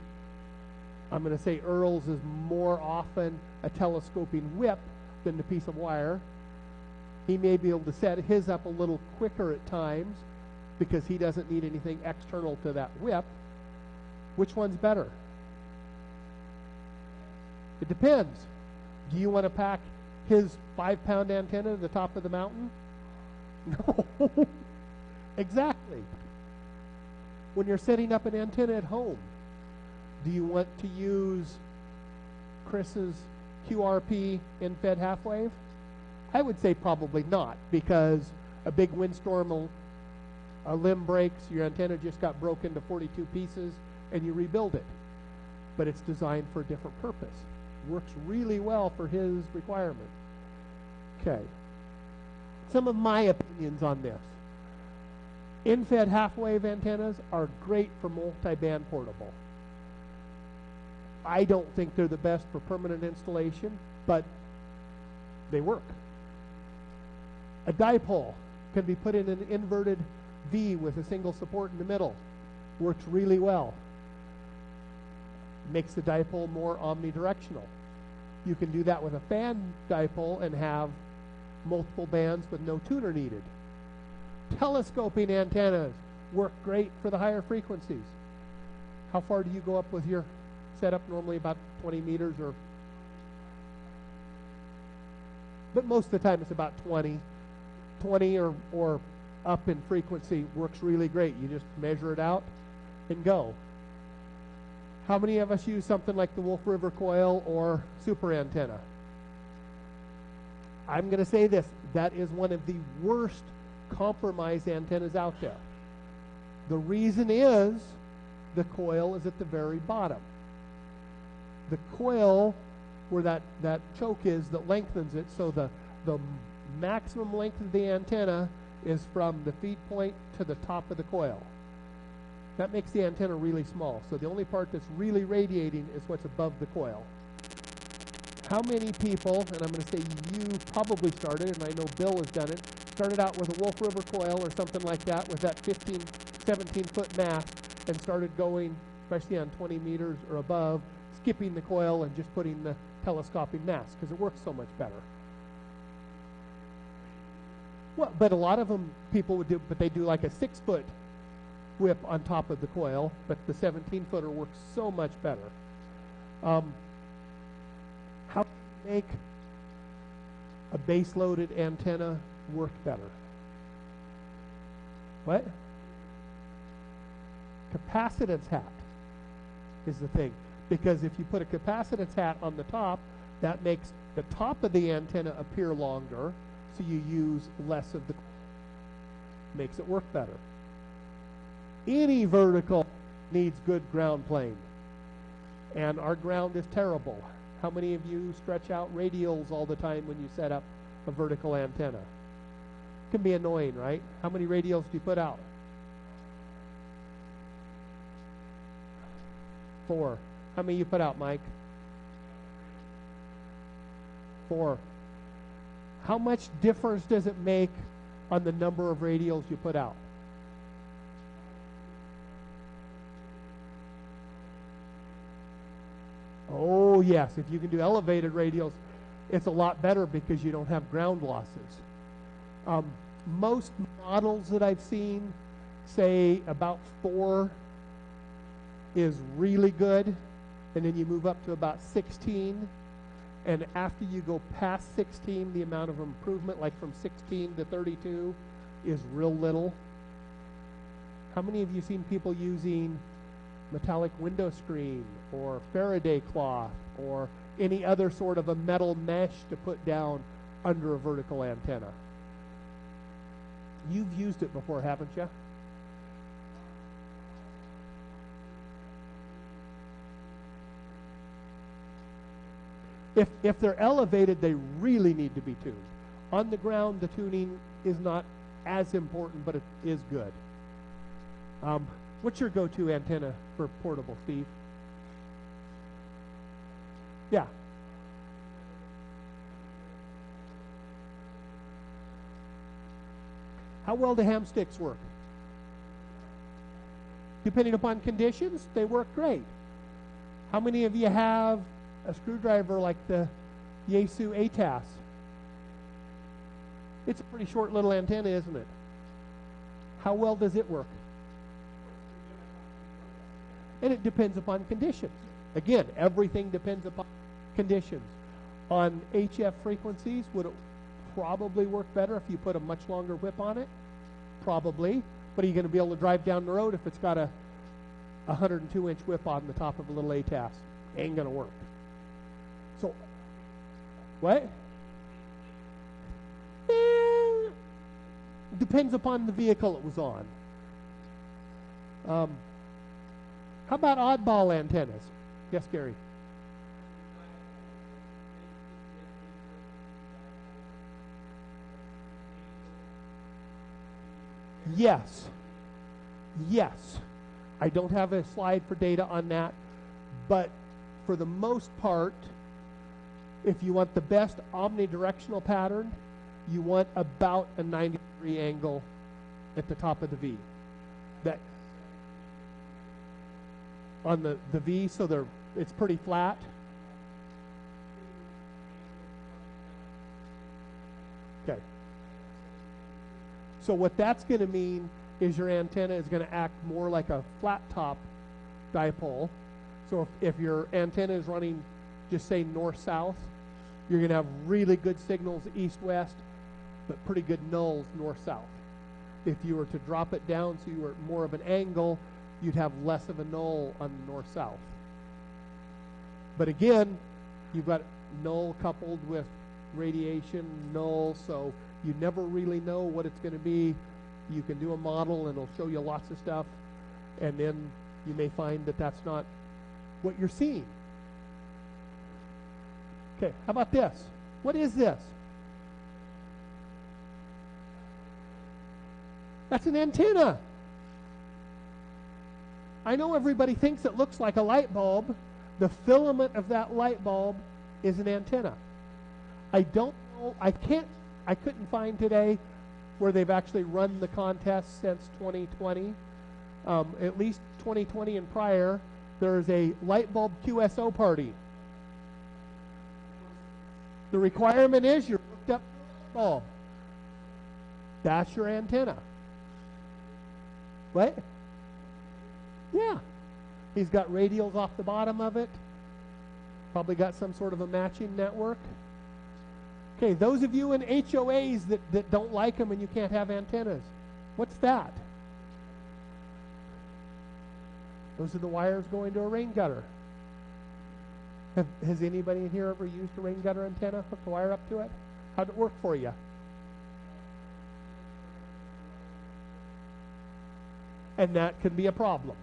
I'm going to say Earl's is more often a telescoping whip than the piece of wire. He may be able to set his up a little quicker at times because he doesn't need anything external to that whip. Which one's better? It depends. Do you want to pack his 5-pound antenna to the top of the mountain? No. Exactly. When you're setting up an antenna at home, Do you want to use Chris's QRP in fed half wave? I would say probably not, because a big windstorm, a limb breaks, your antenna just got broken into 42 pieces, and you rebuild it. But it's designed for a different purpose. Works really well for his requirement. Okay. Some of my opinions on this. In-fed half-wave antennas are great for multi-band portable. I don't think they're the best for permanent installation, but they work. A dipole can be put in an inverted V with a single support in the middle. Works really well. Makes the dipole more omnidirectional. You can do that with a fan dipole and have multiple bands with no tuner needed. Telescoping antennas work great for the higher frequencies. How far do you go up with your setup? Normally about 20 meters, but most of the time it's about 20 or up in frequency. Works really great. You just measure it out and go. How many of us use something like the Wolf River coil or super antenna? I'm going to say this, that is one of the worst compromised antennas out there. The reason is the coil is at the very bottom. The coil, where that choke is that lengthens it, so the maximum length of the antenna is from the feed point to the top of the coil. That makes the antenna really small. So the only part that's really radiating is what's above the coil. How many people, and I'm going to say you probably started, and I know Bill has done it, started out with a Wolf River coil or something like that with that 15, 17-foot mast and started going, especially on 20 meters or above, skipping the coil and just putting the telescoping mast because it works so much better. Well, but a lot of them people would do, but they do like a 6-foot whip on top of the coil, but the 17-footer works so much better. How do you make a base-loaded antenna work better? What? Capacitance hat is the thing. Because if you put a capacitance hat on the top, that makes the top of the antenna appear longer, so you use less of the, makes it work better. Any vertical needs good ground plane, and our ground is terrible. How many of you stretch out radials all the time when you set up a vertical antenna? It can be annoying, right? How many radials do you put out? 4. How many you put out, Mike? 4. How much difference does it make on the number of radials you put out? Oh yes, if you can do elevated radials, it's a lot better because you don't have ground losses. Most models that I've seen say about 4 is really good, and then you move up to about 16, and after you go past 16, the amount of improvement, like from 16 to 32, is real little. How many of you seen people using metallic window screen or Faraday cloth or any other sort of a metal mesh to put down under a vertical antenna? You've used it before, haven't you? If they're elevated, they really need to be tuned. On the ground, the tuning is not as important, but it is good. What's your go-to antenna for portable, Steve? Yeah. How well do ham sticks work? Depending upon conditions, they work great. How many of you have a screwdriver like the KI0E ATAS? It's a pretty short little antenna, isn't it? How well does it work? And it depends upon conditions. Again, everything depends upon conditions. On HF frequencies, would it probably work better if you put a much longer whip on it? Probably. But are you going to be able to drive down the road if it's got a a 102-inch whip on the top of a little ATAS. Ain't gonna work. So, what? Depends upon the vehicle it was on. How about oddball antennas? Yes, Gary. Yes. Yes. I don't have a slide for data on that, but for the most part, if you want the best omnidirectional pattern, you want about a 90-degree angle at the top of the V. That on the V, so it's pretty flat. Okay. So what that's going to mean is your antenna is going to act more like a flat top dipole. So if your antenna is running, just say north-south, you're going to have really good signals east-west, but pretty good nulls north-south. If you were to drop it down so you were at more of an angle, you'd have less of a null on the north-south. But again, you've got null coupled with radiation, null, so you never really know what it's going to be. You can do a model and it'll show you lots of stuff, and then you may find that that's not what you're seeing. Okay, how about this? What is this? That's an antenna. I know everybody thinks it looks like a light bulb. The filament of that light bulb is an antenna. I don't know, I couldn't find today where they've actually run the contest since 2020. At least 2020 and prior, there's a light bulb QSO party. The requirement is you're hooked up to a light bulb. That's your antenna. What? Yeah. He's got radials off the bottom of it. Probably got some sort of a matching network. Okay, those of you in HOAs that don't like them and you can't have antennas, what's that? Those are the wires going to a rain gutter. Has anybody in here ever used a rain gutter antenna, hooked a wire up to it? How'd it work for you? And that can be a problem.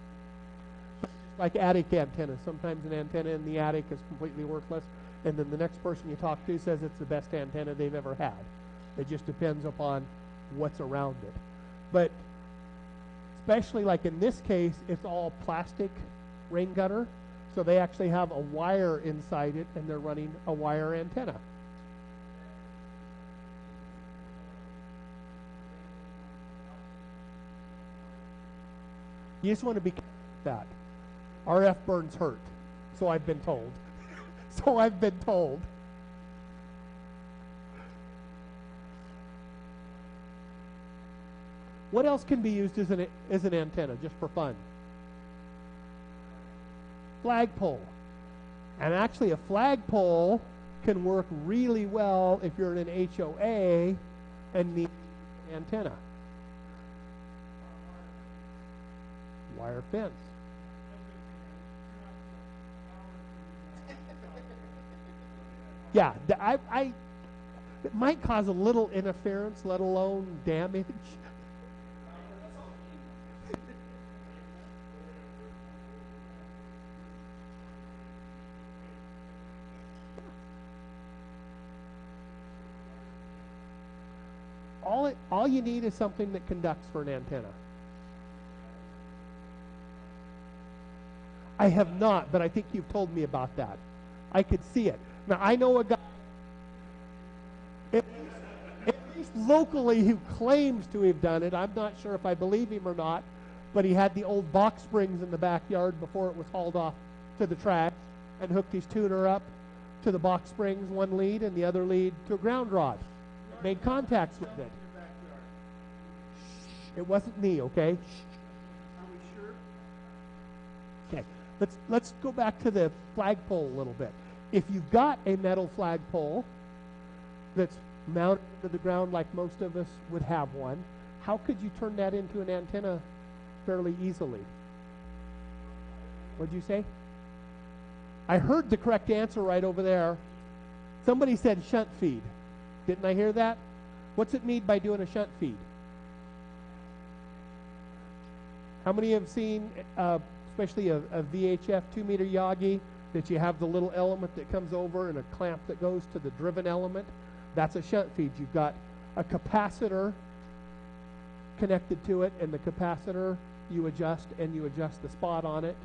Like attic antennas. Sometimes an antenna in the attic is completely worthless, and then the next person you talk to says it's the best antenna they've ever had. It just depends upon what's around it. But especially like in this case, it's all plastic rain gutter, so they actually have a wire inside it, and they're running a wire antenna. You just want to be careful with that. RF burns hurt, so I've been told. So I've been told. What else can be used as an antenna, just for fun? Flagpole. And actually a flagpole can work really well if you're in an HOA and need an antenna. Wire fence. Yeah, it might cause a little interference, let alone damage. All you need is something that conducts for an antenna. I have not, but I think you've told me about that. I could see it. Now, I know a guy, at least locally, who claims to have done it. I'm not sure if I believe him or not, but he had the old box springs in the backyard before it was hauled off to the track, and hooked his tuner up to the box springs, one lead, and the other lead to a ground rod. Made contacts with it. Shh, it wasn't me, okay? Shh. Are we sure? Okay, let's go back to the flagpole a little bit. If you've got a metal flagpole that's mounted to the ground like most of us would have one, how could you turn that into an antenna fairly easily? What'd you say? I heard the correct answer right over there. Somebody said shunt feed. Didn't I hear that? What's it mean by doing a shunt feed? How many have seen, especially a VHF 2-meter Yagi, that you have the little element that comes over and a clamp that goes to the driven element? That's a shunt feed. You've got a capacitor connected to it, and the capacitor you adjust, and you adjust the spot on it,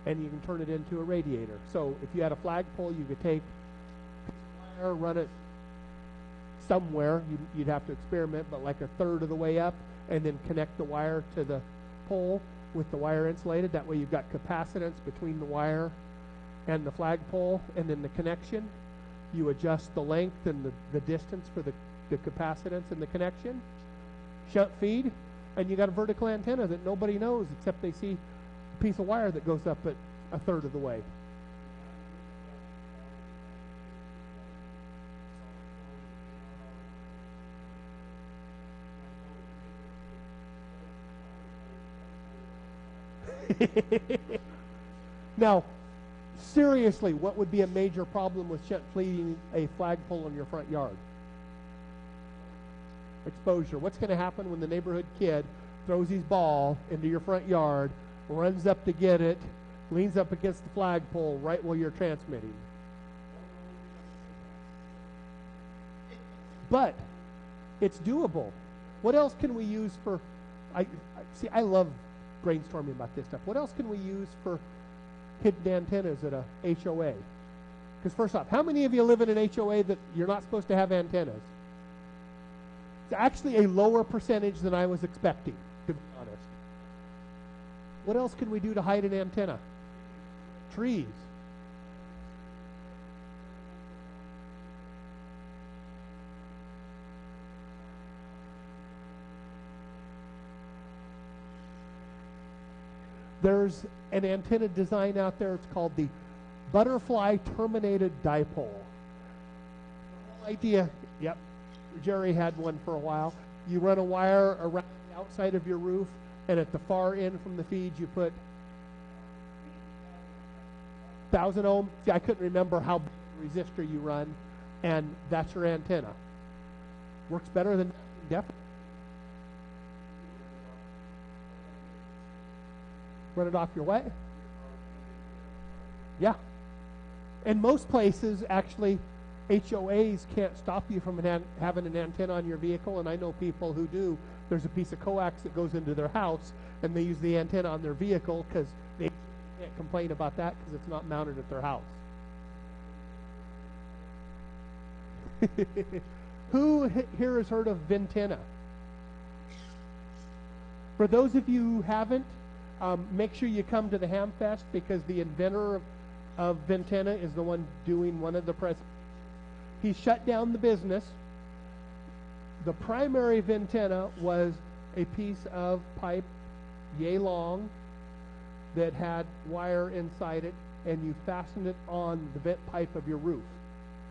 and you can turn it into a radiator. So if you had a flagpole, you could take wire, run it somewhere. You'd have to experiment, but like a third of the way up, and then connect the wire to the pole with the wire insulated. That way you've got capacitance between the wire and the flagpole, and then the connection. You adjust the length and the distance for the capacitance and the connection. Shunt feed, and you got a vertical antenna that nobody knows except they see a piece of wire that goes up at a third of the way. Now, seriously, what would be a major problem with shunt feeding a flagpole in your front yard? Exposure. What's going to happen when the neighborhood kid throws his ball into your front yard, runs up to get it, leans up against the flagpole right while you're transmitting? But it's doable. What else can we use for, I love brainstorming about this stuff. What else can we use for hidden antennas at a HOA? Because first off, how many of you live in an HOA that you're not supposed to have antennas? It's actually a lower percentage than I was expecting, to be honest. What else can we do to hide an antenna? Trees. There's an antenna design out there. It's called the butterfly terminated dipole. The whole idea, yep, Jerry had one for a while. You run a wire around the outside of your roof, and at the far end from the feed you put 1,000 ohm. See, I couldn't remember how big a resistor you run, and that's your antenna. Works better than definitely. Run it off your what? Yeah. And most places, actually, HOAs can't stop you from having an antenna on your vehicle, and I know people who do. There's a piece of coax that goes into their house, and they use the antenna on their vehicle because they can't complain about that because it's not mounted at their house. Who here has heard of Ventenna? For those of you who haven't, make sure you come to the Hamfest, because the inventor of Ventenna is the one doing one of the presentations. He shut down the business. The primary Ventenna was a piece of pipe yay long that had wire inside it, and you fastened it on the vent pipe of your roof.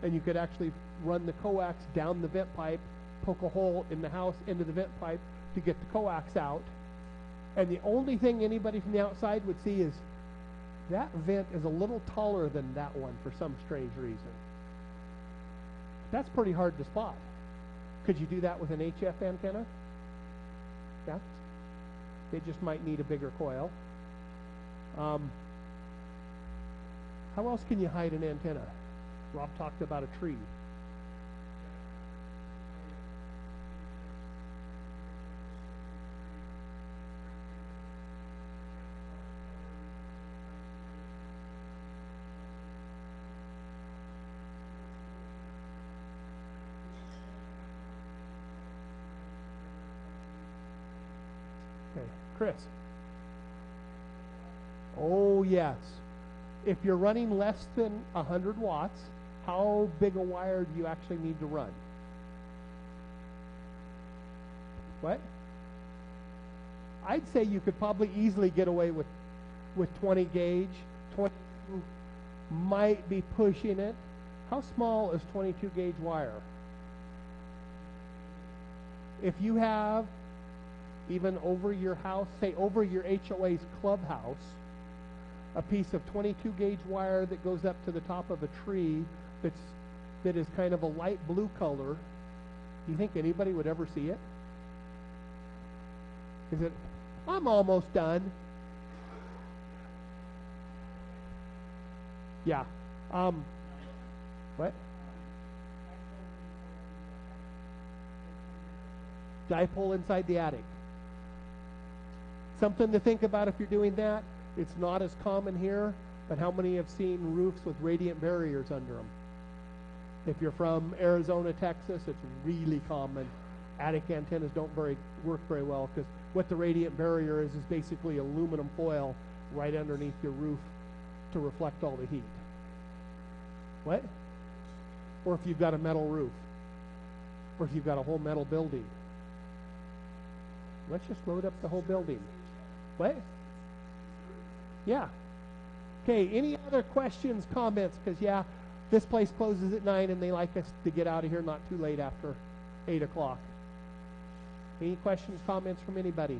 And you could actually run the coax down the vent pipe, poke a hole in the house into the vent pipe to get the coax out. And the only thing anybody from the outside would see is that vent is a little taller than that one for some strange reason. That's pretty hard to spot. Could you do that with an HF antenna? Yeah. They just might need a bigger coil. How else can you hide an antenna? Rob talked about a tree. Okay, Chris. Oh, yes. If you're running less than 100 watts, how big a wire do you actually need to run? What? I'd say you could probably easily get away with 20 gauge. 22 might be pushing it. How small is 22 gauge wire? If you have even over your house, say over your HOA's clubhouse, a piece of 22 gauge wire that goes up to the top of a tree that is kind of a light blue color. Do you think anybody would ever see it? Is it, I'm almost done. Yeah. What? Dipole inside the attic. Something to think about if you're doing that. It's not as common here, but how many have seen roofs with radiant barriers under them? If you're from Arizona, Texas, it's really common. Attic antennas don't work very well because what the radiant barrier is basically aluminum foil right underneath your roof to reflect all the heat. What? Or if you've got a metal roof. Or if you've got a whole metal building. Let's just load up the whole building. What? Yeah. Okay, any other questions, comments? Because, yeah, this place closes at 9 and they like us to get out of here not too late after 8 o'clock. Any questions, comments from anybody?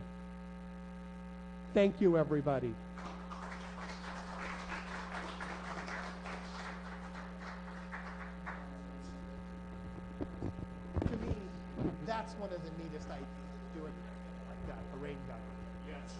Thank you, everybody. To me, that's one of the neatest ideas, doing like that, the rain gun. Yes.